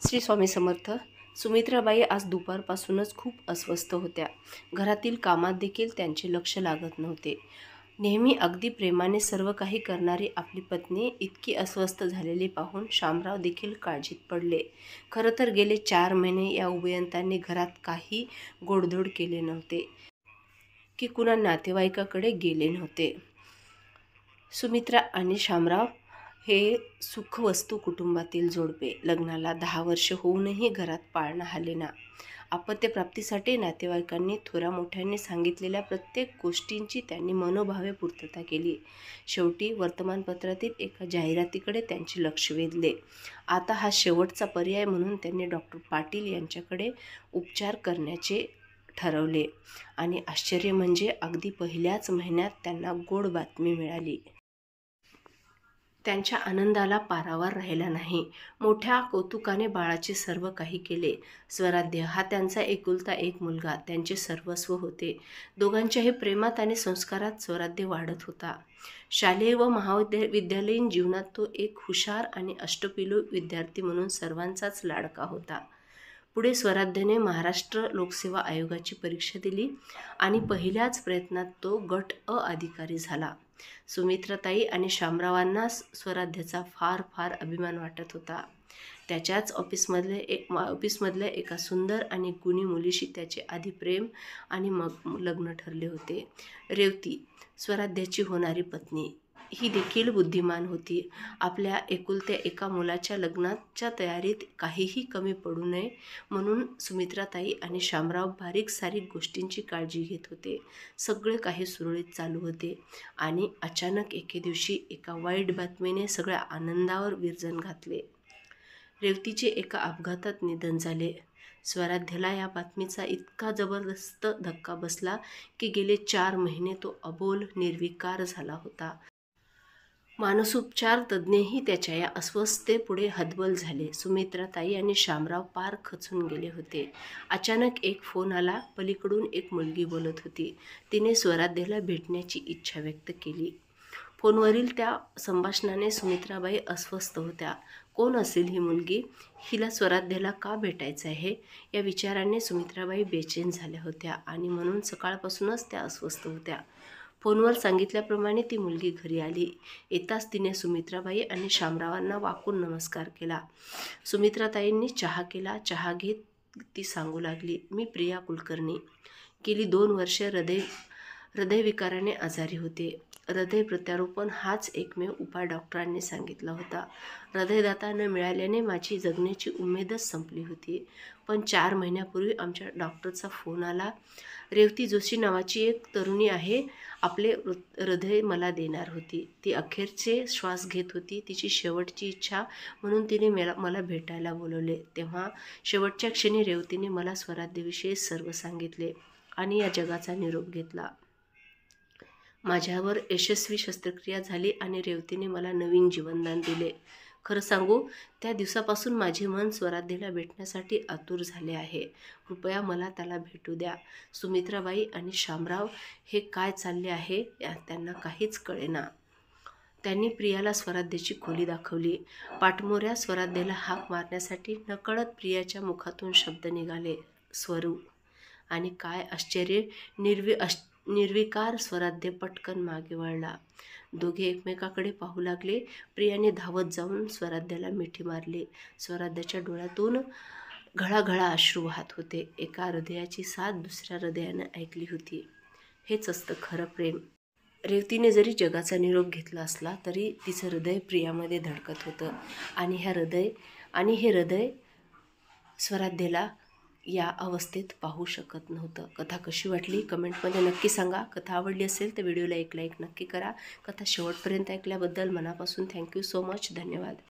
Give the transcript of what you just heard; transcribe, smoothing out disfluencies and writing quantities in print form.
श्री स्वामी समर्थ. सुमित्राबाई आज दुपारपासूनच खूप अस्वस्थ होत्या. घरातील कामात देखील त्यांचे लक्ष लागत नव्हते. नेहमी अगदी प्रेमाने सर्व काही करणारी आपली पत्नी इतकी अस्वस्थ झालेली पाहून शामराव देखील काळजीत पडले. खरं तर गेले 4 महिने या उभयंतांनी घरात काही गोडधोड केले नव्हते की कुणा नातेवाईकाकडे गेले नव्हते. सुमित्रा आणि शामराव हे सुखवस्तू कुटुंबातील जोडपे. लग्नाला 10 वर्ष होऊनही घरात पाळणा हालेना. अपत्यप्राप्तीसाठी नातेवाईकांनी थोरामोठ्यांनी सांगितलेल्या प्रत्येक गोष्टींची त्यांनी मनोभावे पूर्तता केली. शेवटी वर्तमानपत्रातील एका जाहिरातीकडे त्यांचे लक्ष वेधले. आता हा शेवटचा पर्याय म्हणून त्यांनी डॉक्टर पाटील यांच्याकडे उपचार करण्याचे ठरवले. आणि आश्चर्य म्हणजे अगदी पहिल्याच महिन्यात त्यांना गोड बातमी मिळाली. त्यांच्या आनंदाला पारावार राहिला नाही. मोठ्या कौतुकाने बाळाचे सर्व काही केले. स्वराध्य हा त्यांचा एकुलता एक मुलगा त्यांचे सर्वस्व होते. दोघांच्याही प्रेमात आणि संस्कारात स्वराध्य वाढत होता. शालेय व महाविद्यालयीन जीवनात तो एक हुशार आणि अष्टपैलू विद्यार्थी म्हणून सर्वांचाच लाडका होता. पुढे स्वराध्यने महाराष्ट्र लोकसेवा आयोगाची परीक्षा दिली आणि पहिल्याच प्रयत्नात तो गट अ अधिकारी झाला. सुमित्राताई आणि शामरावांना स्वराध्याचा फार फार अभिमान वाटत होता. त्याच्याच ऑफिसमधल्या एका सुंदर आणि गुणी मुलीशी त्याचे आधी प्रेम आणि मग लग्न ठरले होते. रेवती, स्वराध्याची होणारी पत्नी, ही देखील बुद्धिमान होती. आपल्या एकुलत्या एका मुलाच्या लग्नाच्या तयारीत काहीही कमी पडू नये म्हणून सुमित्राताई आणि शामराव बारीक सारीक गोष्टींची काळजी घेत होते. सगळे काही सुरळीत चालू होते आणि अचानक एके दिवशी एका वाईट बातमीने सगळ्या आनंदावर विरजण घातले. रेवतीचे एका अपघातात निधन झाले. स्वराध्याला या बातमीचा इतका जबरदस्त धक्का बसला की गेले 4 महिने तो अबोल निर्विकार झाला होता. मानसोपचार तज्ज्ञही त्याच्या या अस्वस्थतेपुढे हतबल झाले. सुमित्राताई आणि शामराव पार खचून गेले होते. अचानक एक फोन आला. पलीकडून एक मुलगी बोलत होती. तिने स्वराध्याला भेटण्याची इच्छा व्यक्त केली. फोनवरील त्या संभाषणाने सुमित्राबाई अस्वस्थ होत्या. कोण असेल ही मुलगी? हिला स्वराध्याला का भेटायचं आहे? या विचाराने सुमित्राबाई बेचैन झाल्या होत्या आणि म्हणून सकाळपासूनच त्या अस्वस्थ होत्या. फोनवर सांगितल्याप्रमाणे ती मुलगी घरी आली. येताच तिने सुमित्राबाई आणि शामरावांना वाकून नमस्कार केला. सुमित्राताईंनी चहा केला. चहा घेत ती सांगू लागली, मी प्रिया कुलकर्णी. गेली 2 वर्षे हृदयविकाराने आजारी होते. हृदय प्रत्यारोपण हाच एकमेव उपाय डॉक्टरांनी सांगितला होता. हृदयदाता न मिळाल्याने माझी जगण्याची उमेदच संपली होती. पण 4 महिन्यापूर्वी आमच्या डॉक्टरचा फोन आला. रेवती जोशी नावाची एक तरुणी आहे, आपले हृदय मला देणार होती. ती अखेरचे श्वास घेत होती. तिची शेवटची इच्छा म्हणून तिने मला भेटायला बोलवले. तेव्हा शेवटच्या क्षणी रेवतीने मला स्वराध्यविषयी सर्व सांगितले आणि या जगाचा निरोप घेतला. माझ्यावर यशस्वी शस्त्रक्रिया झाली आणि रेवतीने मला नवीन जीवनदान दिले. खरं सांगू, त्या दिवसापासून माझे मन स्वराध्यला भेटण्यासाठी आतुर झाले आहे. कृपया मला त्याला भेटू द्या. सुमित्राबाई आणि शामराव हे काय चालले आहे त्यांना काहीच कळेना. त्यांनी प्रियाला स्वराध्याची खोली दाखवली. पाठमोऱ्या स्वराध्याला हाक मारण्यासाठी नकळत प्रियाच्या मुखातून शब्द निघाले, स्वरू. आणि काय आश्चर्य, निर्विकार स्वराध्य पटकन मागे वळला. दोघे एकमेकाकडे पाहू लागले. प्रियाने धावत जाऊन स्वराध्याला मिठी मारली. स्वराध्याच्या डोळ्यातून घळाघळा अश्रू वाहत होते. एका हृदयाची साथ दुसऱ्या हृदयाने ऐकली होती. हेच असतं खरं प्रेम. रेवतीने जरी जगाचा निरोप घेतला असला तरी तिचं हृदय प्रियामध्ये धडकत होतं आणि हे हृदय स्वराध्यला या अवस्थेत पाहू शकत नव्हतं. कथा कशी वाटली कमेंटमध्ये नक्की सांगा. कथा आवडली असेल तर व्हिडिओला एक लाईक नक्की करा. कथा शेवटपर्यंत ऐकल्याबद्दल मनापासून थँक्यू सो मच. धन्यवाद.